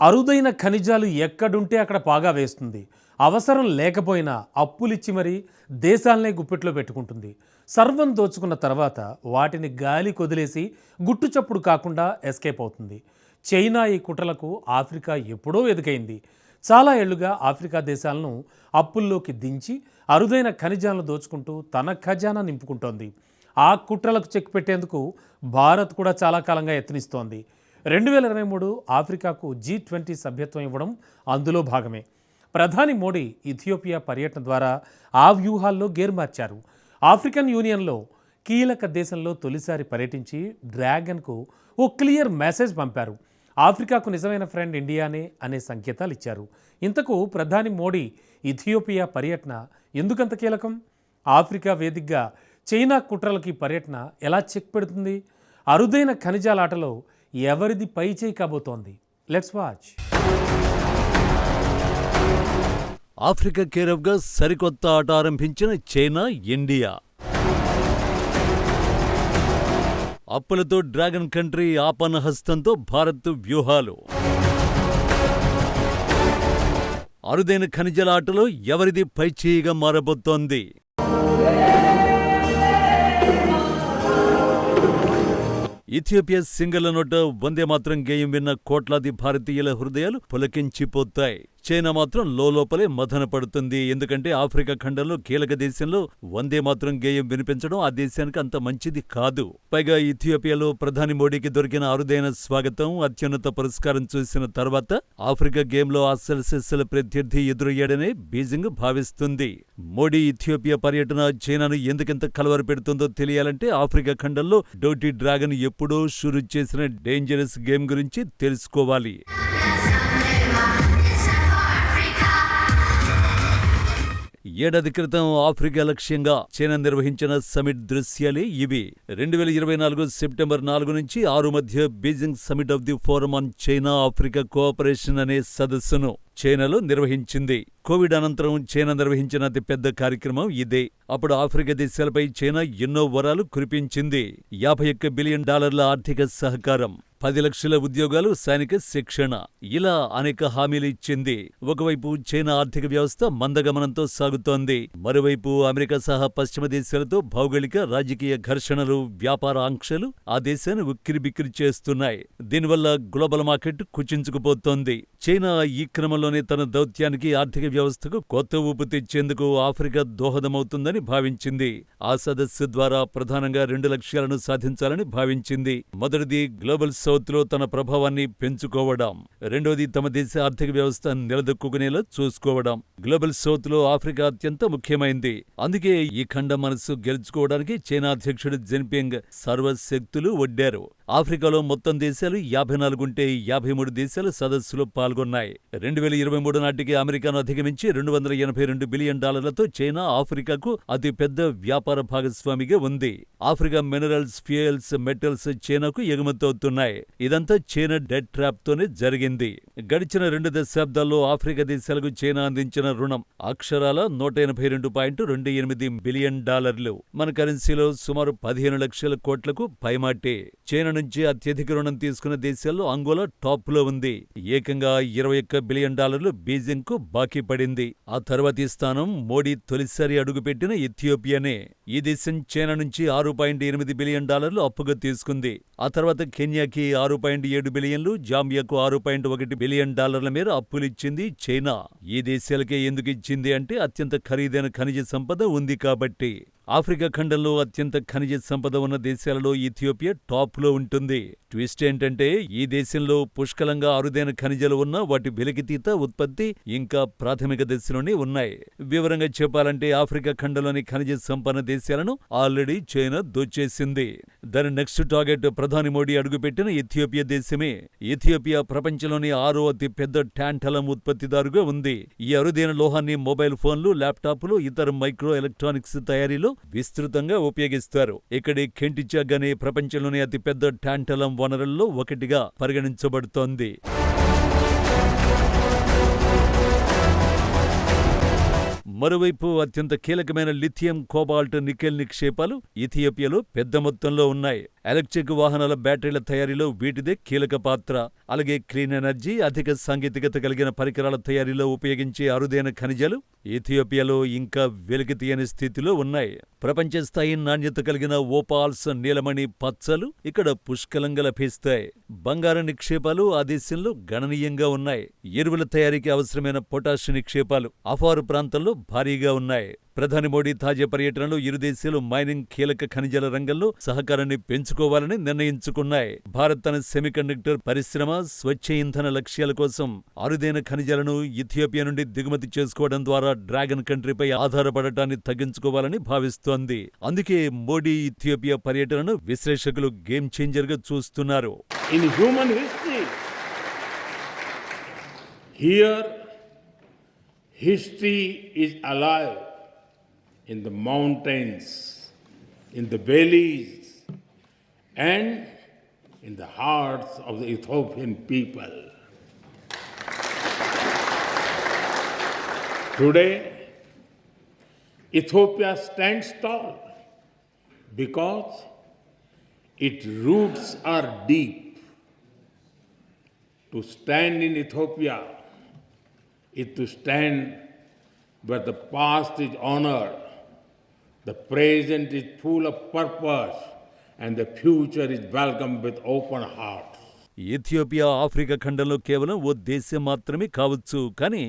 అరుదైన ఖనిజాలు ఎక్కడుంటే అక్కడ పాగా వేస్తుంది. అవసరం లేకపోయినా అప్పులిచ్చి మరీ దేశాలనే గుప్పెట్లో పెట్టుకుంటుంది. సర్వం దోచుకున్న తర్వాత వాటిని గాలి కొదిలేసి గుట్టుచప్పుడు కాకుండా ఎస్కేప్ అవుతుంది. చైనా ఈ కుట్రలకు ఆఫ్రికా ఎప్పుడో ఎదుకైంది. చాలా ఏళ్లుగా ఆఫ్రికా దేశాలను అప్పుల్లోకి దించి అరుదైన ఖనిజాలను దోచుకుంటూ తన ఖజానా నింపుకుంటోంది. ఆ కుట్రలకు చెక్ పెట్టేందుకు భారత్ కూడా చాలా కాలంగా యత్నిస్తోంది. 2023 ఆఫ్రికాకు G20 సభ్యత్వం ఇవ్వడం అందులో భాగమే. ప్రధాని మోడీ ఇథియోపియా పర్యటన ద్వారా ఆ వ్యూహాల్లో గేర్ మార్చారు. ఆఫ్రికన్ యూనియన్లో కీలక దేశంలో తొలిసారి పర్యటించి డ్రాగన్కు ఓ క్లియర్ మెసేజ్ పంపారు. ఆఫ్రికాకు నిజమైన ఫ్రెండ్ ఇండియానే అనే సంకేతాలు ఇచ్చారు. ఇంతకు ప్రధాని మోడీ ఇథియోపియా పర్యటన ఎందుకంత కీలకం? ఆఫ్రికా వేదికగా చైనా కుట్రలకి పర్యటన ఎలా చెక్ పెడుతుంది? అరుదైన ఖనిజాల ఆటలో ఎవరిది పై చేయి కాబోతోంది? Let's watch. ఆఫ్రికా కేరఫ్గా సరికొత్త ఆట ఆరంభించిన చైనా, ఇండియా. అప్పులతో డ్రాగన్ కంట్రీ ఆపన్న హస్తంతో భారత్ వ్యూహాలు. అరుదైన ఖనిజాల ఆటలో ఎవరిది పైచేయిగా మారబోతోంది? ఇథియోపియా సింగర్ల నోట వందే మాత్రం గేయం విన్న కోట్లాది భారతీయుల హృదయాలు పులకించిపోతాయి. చైనా మాత్రం లోపలే మదన పడుతుంది. ఎందుకంటే ఆఫ్రికా ఖండంలో కీలక దేశంలో వందే మాత్రం గేయం వినిపించడం ఆ దేశానికి అంత మంచిది కాదు. పైగా ఇథియోపియాలో ప్రధాని మోడీకి దొరికిన అరుదైన స్వాగతం, అత్యున్నత పురస్కారం చూసిన తర్వాత ఆఫ్రికా గేమ్లో అస్సలు సిస్సల ప్రత్యర్థి ఎదురయ్యాడనే బీజింగ్ భావిస్తుంది. మోడీ ఇథియోపియా పర్యటన చైనాను ఎందుకింత కలవర పెడుతుందో తెలియాలంటే ఆఫ్రికా ఖండంలో డోటీ డ్రాగన్ ఎప్పుడో షురూ చేసిన డేంజరస్ గేమ్ గురించి తెలుసుకోవాలి. ఏడాది క్రితం ఆఫ్రికా లక్ష్యంగా చైనా నిర్వహించిన సమిట్ దృశ్యాలే ఇవి. 2024 సెప్టెంబర్ 4 నుంచి 6 మధ్య Beijing summit of the forum on China Africa cooperation అనే సదస్సును చైనాలో నిర్వహించింది. కోవిడ్ అనంతరం చైనా నిర్వహించిన అతిపెద్ద కార్యక్రమం ఇదే. అప్పుడు ఆఫ్రికా దేశాలపై చైనా ఎన్నో వరాలు కురిపించింది. $51 బిలియన్ ఆర్థిక సహకారం, 10 లక్షల ఉద్యోగాలు, సైనిక శిక్షణ, ఇలా అనేక హామీలు ఇచ్చింది. ఒకవైపు చైనా ఆర్థిక వ్యవస్థ మందగమనంతో సాగుతోంది. మరోవైపు అమెరికా సహా పశ్చిమ దేశాలతో భౌగోళిక, రాజకీయ ఘర్షణలు, వ్యాపార ఆంక్షలు ఆ దేశాన్ని ఉక్కిరిబిక్కిరి చేస్తున్నాయి. దీనివల్ల గ్లోబల్ మార్కెట్ కుచించుకుపోతోంది. చైనా ఈ క్రమంలోనే తన దౌత్యానికి, ఆర్థిక వ్యవస్థకు కొత్త ఊపు తెచ్చేందుకు ఆఫ్రికా దోహదమవుతుందని భావించింది. ఆ సదస్సు ద్వారా ప్రధానంగా 2 లక్ష్యాలను సాధించాలని భావించింది. మొదటిది గ్లోబల్ సౌత్ లో తన ప్రభావాన్ని పెంచుకోవడం. రెండోది తమ దేశ ఆర్థిక వ్యవస్థ నిలదొక్కునేలా చూసుకోవడం. గ్లోబల్ సౌత్ లో ఆఫ్రికా అత్యంత ముఖ్యమైంది. అందుకే ఈ ఖండం మనసు గెలుచుకోవడానికి చైనా అధ్యక్షుడు జిన్పింగ్ సర్వశక్తులు ఒడ్డారు. ఆఫ్రికాలో మొత్తం దేశాలు 54 ఉంటే 53 దేశాలు సదస్సులో పాల్గొన్నాయి. 2023 నాటికి అమెరికాను అధిగమించి $282 బిలియన్ చైనా ఆఫ్రికాకు అతి పెద్ద వ్యాపార భాగస్వామిగా ఉంది. ఆఫ్రికా మినరల్స్, ఫ్యూయల్స్, మెటల్స్ చైనాకు ఎగుమతవుతున్నాయి. ఇదంతా చైనా డెట్ ట్రాప్ తోనే జరిగింది. గడిచిన 2 దశాబ్దాల్లో ఆఫ్రికా దేశాలకు చైనా అందించిన రుణం అక్షరాల $182.28 బిలియన్. మన కరెన్సీలో సుమారు 15 లక్షల కోట్లకు పైమాటే. చైనా నుంచి అత్యధిక రుణం తీసుకున్న దేశాల్లో అంగోలా టాప్ లో ఉంది. ఏకంగా $21 బిలియన్ బీజింగ్ కు బాకీ పడింది. ఆ తర్వాతి స్థానం మోడీ తొలిసారి అడుగుపెట్టిన ఇథియోపియానే. ఈ దేశం చైనా నుంచి $6.8 బిలియన్ అప్పుగా తీసుకుంది. ఆ తర్వాత కెన్యాకి $6.7 బిలియన్లు, జాంబియాకు $6.1 బిలియన్ మేర అప్పులిచ్చింది చైనా. ఈ దేశాలకే ఎందుకు ఇచ్చింది అంటే అత్యంత ఖరీదైన ఖనిజ సంపద ఉంది కాబట్టి. ఆఫ్రికా ఖండంలో అత్యంత ఖనిజ సంపద ఉన్న దేశాలలో ఇథియోపియా టాప్ లో ఉంటుంది. ట్విస్ట్ ఏంటంటే ఈ దేశంలో పుష్కలంగా అరుదైన ఖనిజాలు ఉన్నా వాటి వెలికితీత, ఉత్పత్తి ఇంకా ప్రాథమిక దశలోనే ఉన్నాయి. వివరంగా చెప్పాలంటే ఆఫ్రికా ఖండంలోని ఖనిజ సంపన్న దేశాలను ఆల్రెడీ చైనా దోచేసింది. దాని నెక్స్ట్ టార్గెట్ ప్రధాని మోడీ అడుగుపెట్టిన ఇథియోపియా దేశమే. ఇథియోపియా ప్రపంచంలోని 6వ అతి పెద్ద టాంటలం ఉత్పత్తిదారుగా ఉంది. ఈ అరుదైన లోహాన్ని మొబైల్ ఫోన్లు, ల్యాప్టాప్లు, ఇతర మైక్రో ఎలక్ట్రానిక్స్ తయారీలో విస్తృతంగా ఉపయోగిస్తారు. ఇక్కడి కెంటిచాగనే ప్రపంచంలోని అతిపెద్ద టాంటలం వనరుల్లో ఒకటిగా పరిగణించబడుతోంది. మరోవైపు అత్యంత కీలకమైన లిథియం, కోబాల్ట్, నికెల్ నిక్షేపాలు ఇథియోపియాలో పెద్ద మొత్తంలో ఉన్నాయి. ఎలక్ట్రిక్ వాహనాల బ్యాటరీల తయారీలో వీటిదే కీలక పాత్ర. అలాగే క్లీన్ ఎనర్జీ, అధిక సాంకేతికత కలిగిన పరికరాల తయారీలో ఉపయోగించే అరుదైన ఖనిజాలు ఇథియోపియాలో ఇంకా వెలికితీయని స్థితిలో ఉన్నాయి. ప్రపంచ స్థాయి నాణ్యత కలిగిన ఓపాల్స్, నీలమణి పచ్చలు ఇక్కడ పుష్కలంగా లభిస్తాయి. బంగారు నిక్షేపాలు ఆ దేశంలో గణనీయంగా ఉన్నాయి. ఎరువుల తయారీకి అవసరమైన పొటాష్ నిక్షేపాలు అఫారు ప్రాంతంలో భారీగా ఉన్నాయి. ప్రధాని మోడీ తాజా పర్యటనలో ఇరు దేశాలు మైనింగ్, కీలక ఖనిజాల రంగంలో సహకారాన్ని పెంచుకోవాలని నిర్ణయించుకున్నాయి. భారత్ తన సెమీకండక్టర్ పరిశ్రమ, స్వచ్ఛ ఇంధన లక్ష్యాల కోసం అరుదైన ఖనిజాలను ఇథియోపియా నుండి దిగుమతి చేసుకోవడం ద్వారా డ్రాగన్ కంట్రీపై ఆధారపడటాన్ని తగ్గించుకోవాలని భావిస్తోంది. అందుకే మోడీ ఇథియోపియా పర్యటనను విశ్లేషకులు గేమ్ చేంజర్ గా చూస్తున్నారు. In human history, here history is alive in the mountains, in the valleys, and in the hearts of the Ethiopian people. Today, Ethiopia stands tall because its roots are deep. To stand in Ethiopia is to stand where the past is honored, the present is full of purpose, and the future is welcomed with open hearts. Ethiopia Africa ఖండంలో కేవలం ఓ దేశం మాత్రమే కావచ్చు, కానీ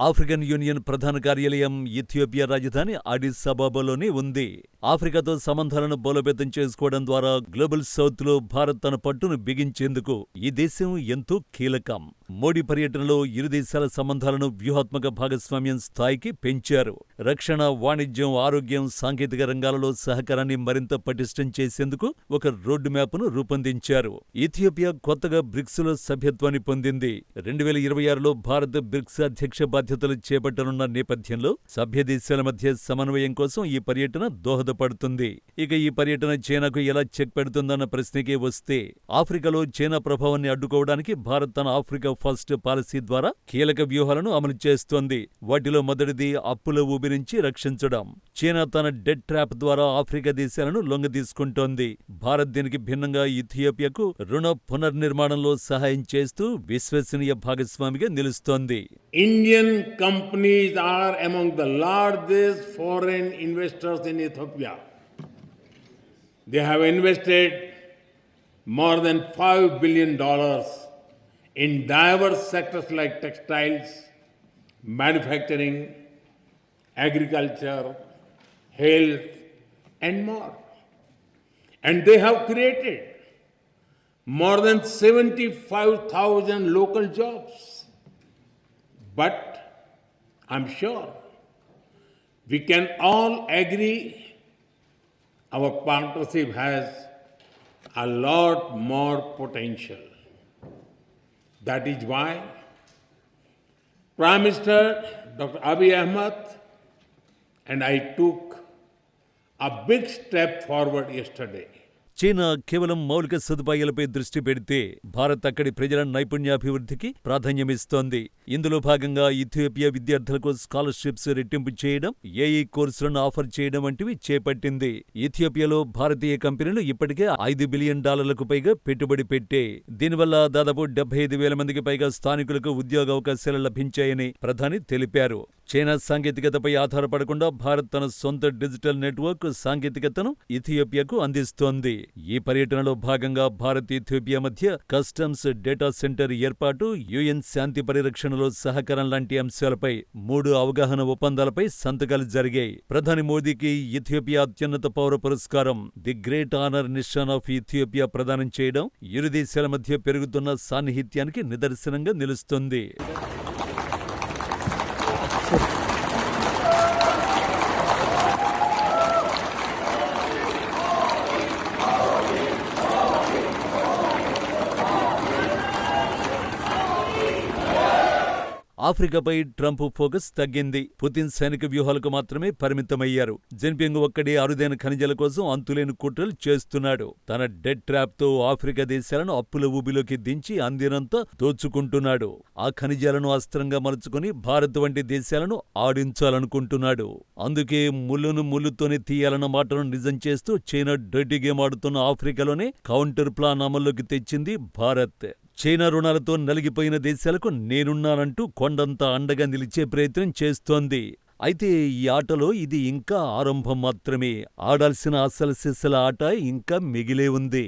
African union ప్రధాన కార్యాలయం Ethiopia రాజధాని అడిస్ అబాబాలోనే ఉంది. ఆఫ్రికాతో సంబంధాలను బలోపేతం చేసుకోవడం ద్వారా గ్లోబల్ సౌత్ లో భారత్ తన పట్టును బిగించేందుకు ఈ దేశం ఎంతో కీలకం. మోడీ పర్యటనలో ఇరు దేశాల సంబంధాలను వ్యూహాత్మక భాగస్వామ్యం స్థాయికి పెంచారు. రక్షణ, వాణిజ్యం, ఆరోగ్యం, సాంకేతిక రంగాలలో సహకారాన్ని మరింత పటిష్టం చేసేందుకు ఒక రోడ్డు మ్యాప్ను రూపొందించారు. ఇథియోపియా కొత్తగా బ్రిక్స్ లో సభ్యత్వాన్ని పొందింది. 2026లో భారత్ బ్రిక్స్ అధ్యక్ష బాధ్యతలు చేపట్టనున్న నేపథ్యంలో సభ్య దేశాల మధ్య సమన్వయం కోసం ఈ పర్యటన దోహదపడుతుంది. ఇక ఈ పర్యటన చైనాకు ఎలా చెక్ పెడుతుందన్న ప్రశ్నకే వస్తే, ఆఫ్రికాలో చైనా ప్రభావాన్ని అడ్డుకోవడానికి భారత్ తన ఆఫ్రికా ఫస్ట్ పాలసీ ద్వారా కీలక వ్యూహాలను అమలు చేస్తోంది. వాటిలో మొదటిది అప్పుల ఊబి నుంచి రక్షించడం. చైనా తన డెట్ ట్రాప్ ద్వారా ఆఫ్రికా దేశాలను లొంగదీసుకుంటోంది. భారత్ దీనికి భిన్నంగా ఇథియోపియాకు రుణ పునర్నిర్మాణంలో సహాయం చేస్తూ విశ్వసనీయ భాగస్వామిగా నిలుస్తోంది. Indian companies are among the largest foreign investors in Ethiopia. They have invested more than $5 billion in diverse sectors like textiles, manufacturing, agriculture, health, and more. And they have created more than 75,000 local jobs. But I'm sure we can all agree our partnership has a lot more potential. That is why Prime Minister Dr. Abiy Ahmed and I took a big step forward yesterday. China కేవలం మౌలిక సదుపాయాలపై దృష్టి పెడితే భారత్ అక్కడి ప్రజల నైపుణ్యాభివృద్ధికి ప్రాధాన్యమిస్తోంది. ఇందులో భాగంగా Ethiopia విద్యార్థులకు scholarships రెట్టింపు చేయడం, ఏఈ కోర్సులను ఆఫర్ చేయడం వంటివి చేపట్టింది. ఇథియోపియాలో భారతీయ కంపెనీలు ఇప్పటికే $5 బిలియన్ పైగా పెట్టుబడి పెట్టాయి. దీనివల్ల దాదాపు 75,000 మందికి పైగా స్థానికులకు ఉద్యోగ అవకాశాలు లభించాయని ప్రధాని తెలిపారు. చైనా సాంకేతికతపై ఆధారపడకుండా భారత్ తన సొంత డిజిటల్ నెట్వర్క్ సాంకేతికతను ఇథియోపియాకు అందిస్తోంది. ఈ పర్యటనలో భాగంగా భారత్, ఇథియోపియా మధ్య కస్టమ్స్, డేటా సెంటర్ ఏర్పాటు, యుఎన్ శాంతి పరిరక్షణలో సహకారం లాంటి అంశాలపై 3 అవగాహన ఒప్పందాలపై సంతకాలు జరిగాయి. ప్రధాని మోదీకి ఇథియోపియా అత్యున్నత పౌర పురస్కారం the great honour Nishan of Ethiopia ప్రదానం చేయడం ఇరు దేశాల మధ్య పెరుగుతున్న సాన్నిహిత్యానికి నిదర్శనంగా నిలుస్తుంది. ఆఫ్రికాపై ట్రంప్ ఫోకస్ తగ్గింది. పుతిన్ సైనిక వ్యూహాలకు మాత్రమే పరిమితమయ్యారు. జిన్పింగ్ ఒక్కడే అరుదైన ఖనిజాల కోసం అంతులేని కుట్రలు చేస్తున్నాడు. తన డెట్ ట్రాప్ తో ఆఫ్రికా దేశాలను అప్పుల ఊబిలోకి దించి అందినంత దోచుకుంటున్నాడు. ఆ ఖనిజాలను అస్త్రంగా మలుచుకుని భారత్ వంటి దేశాలను ఆడించాలనుకుంటున్నాడు. అందుకే ముళ్ళును ముళ్ళుతోనే తీయాలన్న మాటను నిజం చేస్తూ చైనా డర్టీ గేమ్ ఆడుతున్న ఆఫ్రికాలోనే కౌంటర్ ప్లాన్ అమల్లోకి తెచ్చింది భారత్. చైనా రుణాలతో నలిగిపోయిన దేశాలకు నేనున్నానంటూ కొండంత అండగా నిలిచే ప్రయత్నం చేస్తోంది. అయితే ఈ ఆటలో ఇది ఇంకా ఆరంభం మాత్రమే. ఆడాల్సిన అసలు సిసల ఆట ఇంకా మిగిలే ఉంది.